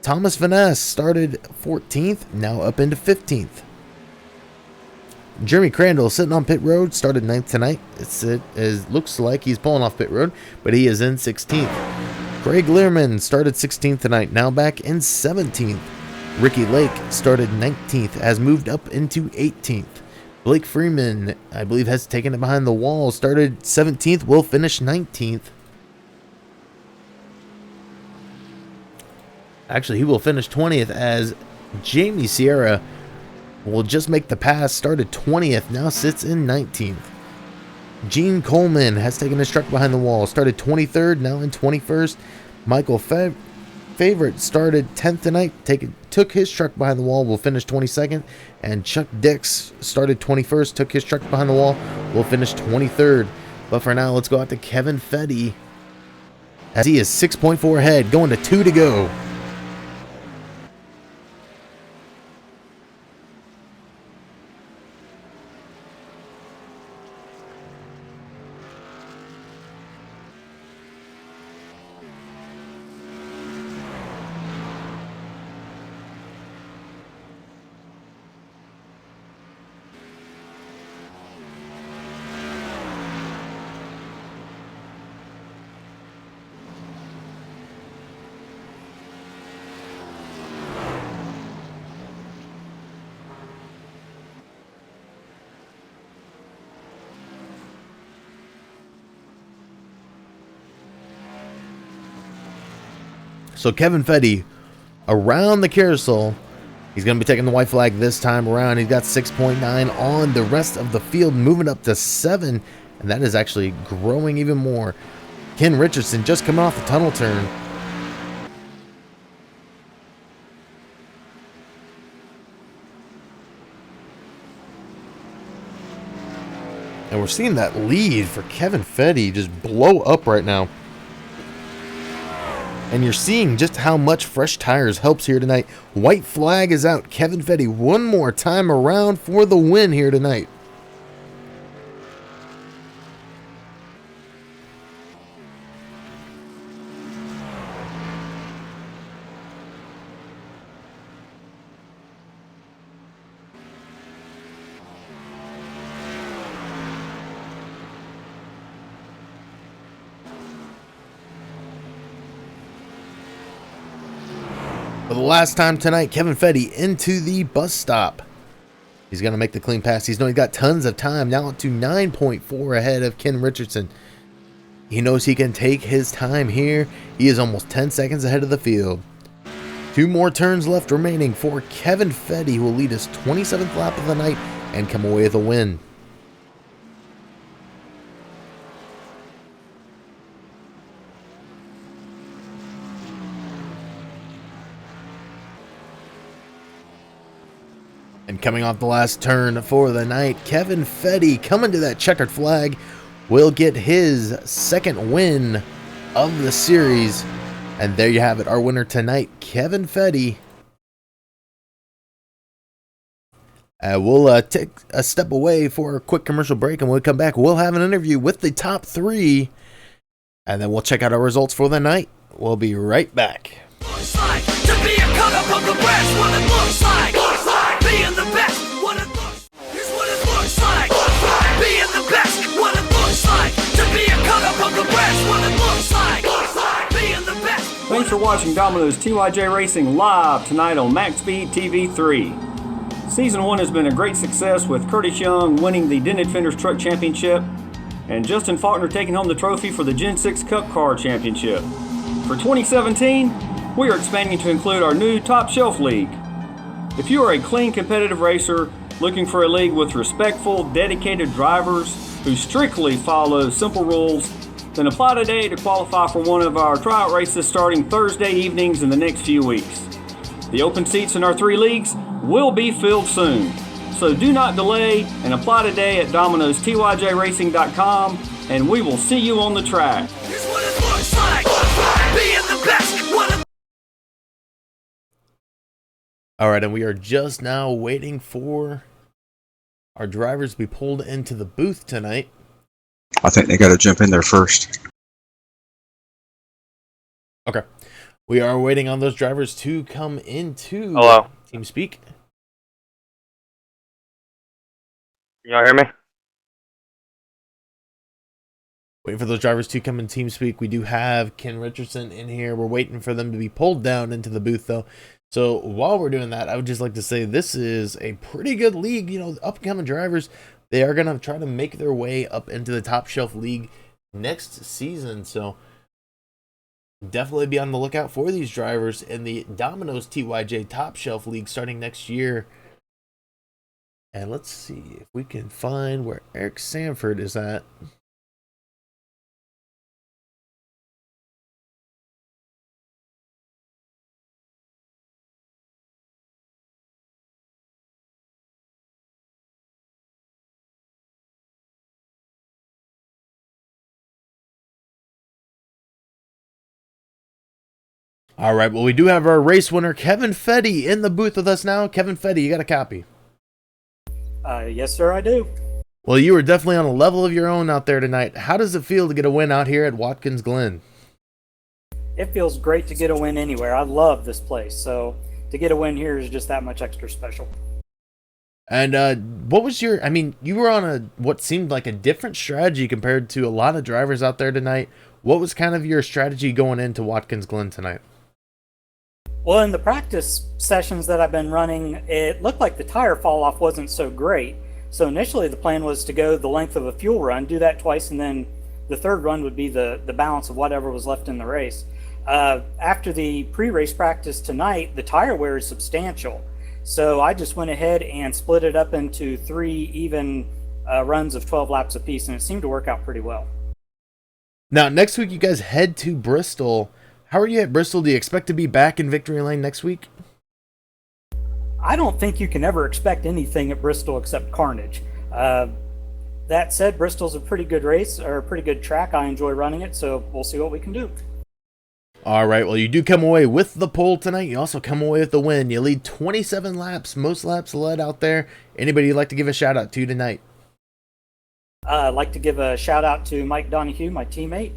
Thomas Vaness started 14th, now up into 15th. Jeremy Crandall sitting on pit road, started 9th tonight. It looks like he's pulling off pit road, but he is in 16th. Craig Learman started 16th tonight, now back in 17th. Ricky Lake started 19th, has moved up into 18th. Blake Freeman, I believe, has taken it behind the wall, started 17th, will finish 19th. Actually, he will finish 20th as Jamie Sierra will just make the pass, started 20th, now sits in 19th. Gene Coleman has taken his truck behind the wall, started 23rd, now in 21st. Michael Favorite started 10th tonight, took his truck behind the wall, will finish 22nd. And Chuck Dix started 21st, took his truck behind the wall, will finish 23rd. But for now, let's go out to Kevin Fetty as he is 6.4 ahead, going to 2 to go. So Kevin Fetty around the carousel. He's going to be taking the white flag this time around. He's got 6.9 on the rest of the field, moving up to 7. And that is actually growing even more. Ken Richardson just coming off the tunnel turn. And we're seeing that lead for Kevin Fetty just blow up right now. And you're seeing just how much fresh tires helps here tonight. White flag is out. Kevin Fetty one more time around for the win here tonight. For the last time tonight, Kevin Fetty into the bus stop. He's going to make the clean pass. He's got tons of time. Now to 9.4 ahead of Ken Richardson. He knows he can take his time here. He is almost 10 seconds ahead of the field. 2 more turns left remaining for Kevin Fetty, who will lead his 27th lap of the night and come away with a win. And coming off the last turn for the night, Kevin Fetty, coming to that checkered flag, will get his second win of the series. And there you have it, our winner tonight, Kevin Fetty. We'll take a step away for a quick commercial break, and when we come back, we'll have an interview with the top 3, and then we'll check out our results for the night. We'll be right back. Looks like to be a cut up of the rest. What it looks like being the best. What it looks is what it looks like being the best. What it looks like to be a cut up of the rest. What it looks like being the best. Thanks for watching Dominos TYJ Racing live tonight on MaxSpeed TV 3. Season 1 has been a great success with Curtis Young winning the Dented Fenders Truck Championship and Justin Faulkner taking home the trophy for the Gen 6 Cup Car Championship. For 2017, we are expanding to include our new Top Shelf League. If you are a clean competitive racer looking for a league with respectful, dedicated drivers who strictly follow simple rules, then apply today to qualify for one of our tryout races starting Thursday evenings in the next few weeks. The open seats in our 3 leagues will be filled soon, so do not delay and apply today at DominostyJRacing.com, and we will see you on the track. Here's what it looks like being the best. What it All right, and we are just now waiting for our drivers to be pulled into the booth tonight. I think they got to jump in there first. Okay. We are waiting on those drivers to come into TeamSpeak. Y'all hear me? Waiting for those drivers to come in TeamSpeak. We do have Ken Richardson in here. We're waiting for them to be pulled down into the booth, though. So while we're doing that, I would just like to say this is a pretty good league. You know, upcoming drivers, they are going to try to make their way up into the Top Shelf League next season. So definitely be on the lookout for these drivers in the Dominos TYJ Top Shelf League starting next year. And let's see if we can find where Eric Sanford is at. All right, well, we do have our race winner, Kevin Fetty, in the booth with us now. Kevin Fetty, you got a copy? Yes, sir, I do. Well, you were definitely on a level of your own out there tonight. How does it feel to get a win out here at Watkins Glen? It feels great to get a win anywhere. I love this place, so to get a win here is just that much extra special. And what was your, I mean, you were on what seemed like a different strategy compared to a lot of drivers out there tonight. What was kind of your strategy going into Watkins Glen tonight? Well, in the practice sessions that I've been running, it looked like the tire fall off wasn't so great. So initially the plan was to go the length of a fuel run, do that twice, and then the third run would be the balance of whatever was left in the race. After the pre-race practice tonight, the tire wear is substantial. So I just went ahead and split it up into 3 even runs of 12 laps apiece, and it seemed to work out pretty well. Now, next week you guys head to Bristol. How are you at Bristol? Do you expect to be back in victory lane next week? I don't think you can ever expect anything at Bristol except carnage. That said, Bristol's a pretty good race, or a pretty good track. I enjoy running it, so we'll see what we can do. All right, well, you do come away with the pole tonight. You also come away with the win. You lead 27 laps, most laps led out there. Anybody you'd like to give a shout out to tonight? I'd like to give a shout out to Mike Donahue, my teammate.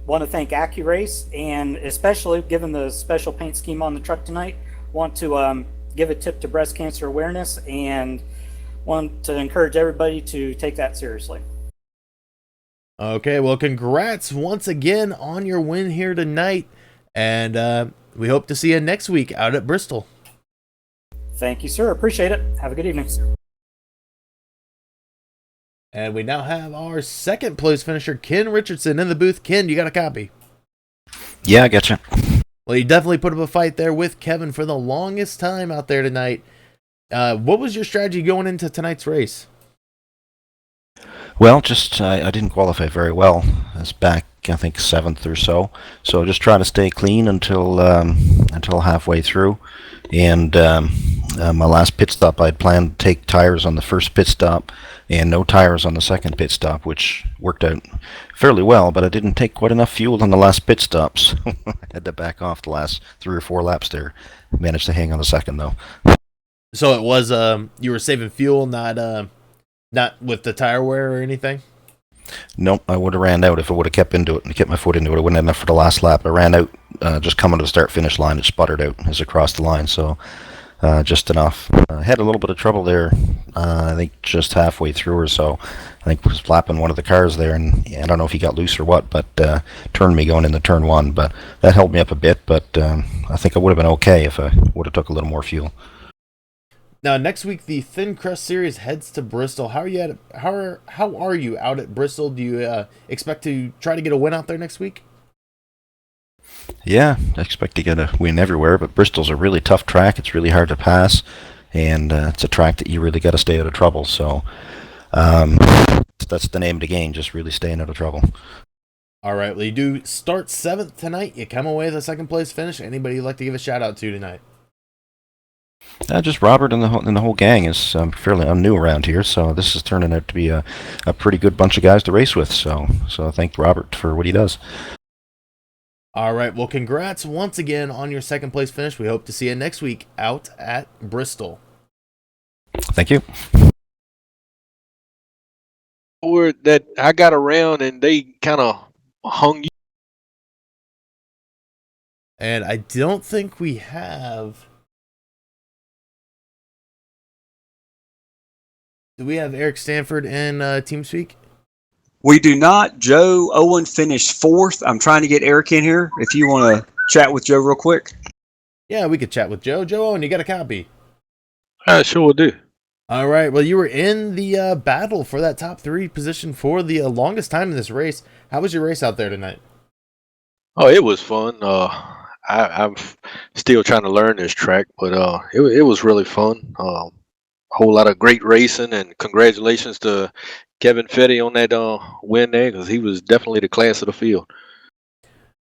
Want to thank AccuRace, and especially given the special paint scheme on the truck tonight, want to give a tip to breast cancer awareness and want to encourage everybody to take that seriously. Okay, well, congrats once again on your win here tonight, and we hope to see you next week out at Bristol. Thank you, sir. Appreciate it. Have a good evening. And we now have our second place finisher, Ken Richardson, in the booth. Ken, you got a copy? Yeah, I getcha. Well, you definitely put up a fight there with Kevin for the longest time out there tonight. What was your strategy going into tonight's race? Well, just I didn't qualify very well. I was back, I think, 7th or so. So just trying to stay clean until halfway through. And my last pit stop, I'd planned to take tires on the first pit stop and no tires on the second pit stop, which worked out fairly well. But I didn't take quite enough fuel on the last pit stop, so I had to back off the last 3 or 4 laps there. Managed to hang on the second though. So it was you were saving fuel, not with the tire wear or anything? Nope, I would have ran out if I would have kept into it and kept my foot into it. I wouldn't have enough for the last lap. I ran out just coming to the start-finish line. It sputtered out as I crossed the line, so just enough. I had a little bit of trouble there, I think just halfway through or so. I think I was flapping one of the cars there, and I don't know if he got loose or what, but turned me going into turn 1. But that held me up a bit, but I think I would have been okay if I would have took a little more fuel. Now, next week, the Thin Crust Series heads to Bristol. How are you out at Bristol? Do you expect to try to get a win out there next week? Yeah, I expect to get a win everywhere, but Bristol's a really tough track. It's really hard to pass, and it's a track that you really got to stay out of trouble. So that's the name of the game, just really staying out of trouble. All right, well, you do start 7th tonight. You come away with a second place finish. Anybody you'd like to give a shout out to tonight? Just Robert and the whole gang is I'm new around here, so this is turning out to be a pretty good bunch of guys to race with. So I thank Robert for what he does. All right, well, congrats once again on your second place finish. We hope to see you next week out at Bristol. Thank you. Or that I got around and they kind of hung you. And I don't think we have. Do we have Eric Stanford in TeamSpeak? We do not. Joe Owen finished 4th. I'm trying to get Eric in here. If you want to chat with Joe real quick. Yeah, we could chat with Joe. Joe Owen, you got a copy? I sure do. All right. Well, you were in the battle for that top 3 position for the longest time in this race. How was your race out there tonight? Oh, it was fun. I'm still trying to learn this track, but it was really fun. Whole lot of great racing, and congratulations to Kevin Fetty on that win there, because he was definitely the class of the field.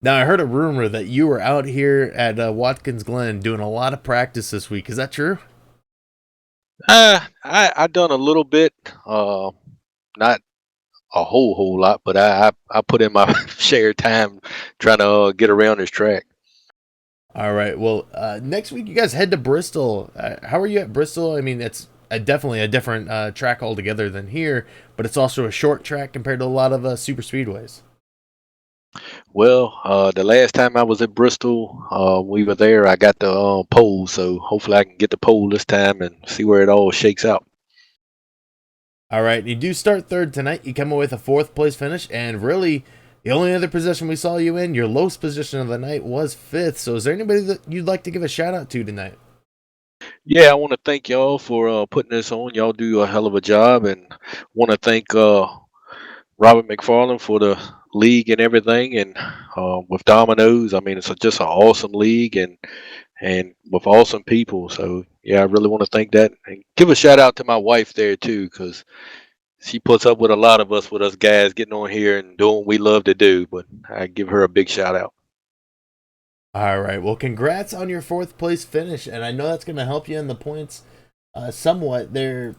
Now, I heard a rumor that you were out here at Watkins Glen doing a lot of practice this week. Is that true? I done a little bit, not a whole lot, but I put in my share time trying to get around this track. All right. Well, next week you guys head to Bristol. How are you at Bristol? I mean, it's definitely a different track altogether than here, but it's also a short track compared to a lot of super speedways. Well, the last time I was at Bristol, we were there. I got the pole, so hopefully I can get the pole this time and see where it all shakes out. All right. You do start 3rd tonight. You come away with a 4th place finish, and really, the only other position we saw you in, your lowest position of the night, was 5th. So is there anybody that you'd like to give a shout out to tonight? Yeah, I want to thank y'all for putting this on. Y'all do a hell of a job, and want to thank Robert McFarland for the league and everything, and with Dominos. I mean, it's just an awesome league, and with awesome people. So yeah, I really want to thank that, and give a shout out to my wife there too, because she puts up with a lot of us, with us guys getting on here and doing what we love to do. But I give her a big shout out. All right. Well, congrats on your 4th place finish, and I know that's going to help you in the points somewhat. There,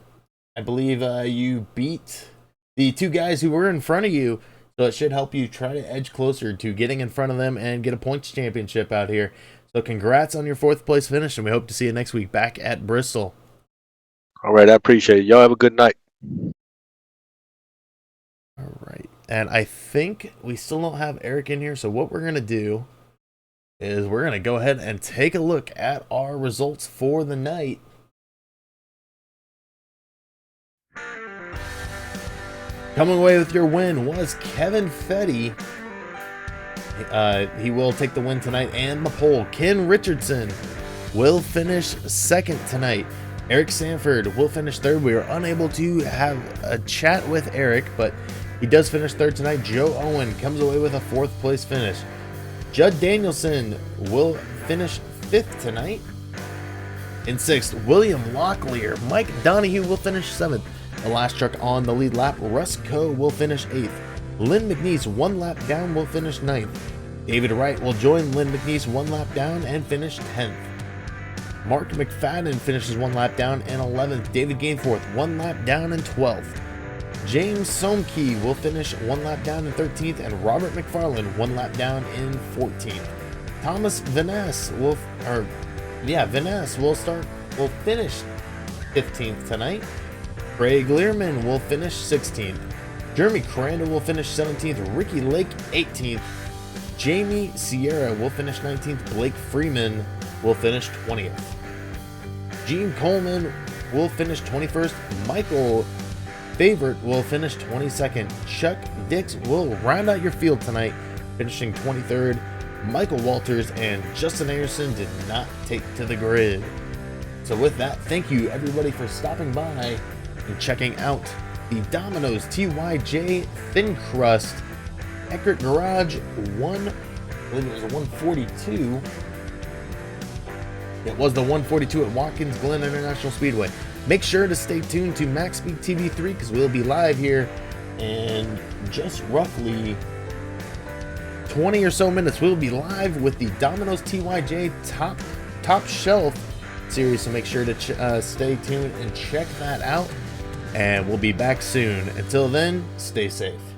I believe you beat the 2 guys who were in front of you, so it should help you try to edge closer to getting in front of them and get a points championship out here. So congrats on your 4th place finish, and we hope to see you next week back at Bristol. All right, I appreciate it. Y'all have a good night. All right. And I think we still don't have Eric in here, so what we're going to do is we're going to go ahead and take a look at our results for the night. Coming away with your win was Kevin Fetty. He will take the win tonight and the pole. Ken Richardson will finish 2nd tonight. Eric Sanford will finish third. We were unable to have a chat with Eric, but he does finish third tonight. Joe Owen comes away with a 4th place finish. Judd Danielson will finish 5th tonight. In 6th, William Locklear. Mike Donahue will finish 7th. The last truck on the lead lap, Russ Coe, will finish 8th. Lynn McNeese, 1 lap down, will finish 9th. David Wright will join Lynn McNeese 1 lap down and finish 10th. Mark McFadden finishes 1 lap down in 11th. David Gainforth 1 lap down in 12th. James Somke will finish 1 lap down in 13th, and Robert McFarland 1 lap down in 14th. Thomas Vaness will finish 15th tonight. Craig Learman will finish 16th. Jeremy Crandall will finish 17th. Ricky Lake 18th. Jamie Sierra will finish 19th. Blake Freeman will finish 20th. Gene Coleman will finish 21st. Michael Favorite will finish 22nd. Chuck Dix will round out your field tonight, finishing 23rd. Michael Walters and Justin Anderson did not take to the grid. So with that, thank you everybody for stopping by and checking out the Dominos TYJ Thin Crust ECHT Garage 1, I believe it was a 142. It was the 142 at Watkins Glen International Speedway. Make sure to stay tuned to Max Speed TV3 because we'll be live here in just roughly 20 or so minutes. We'll be live with the Dominos TYJ Top Shelf series, so make sure to stay tuned and check that out. And we'll be back soon. Until then, stay safe.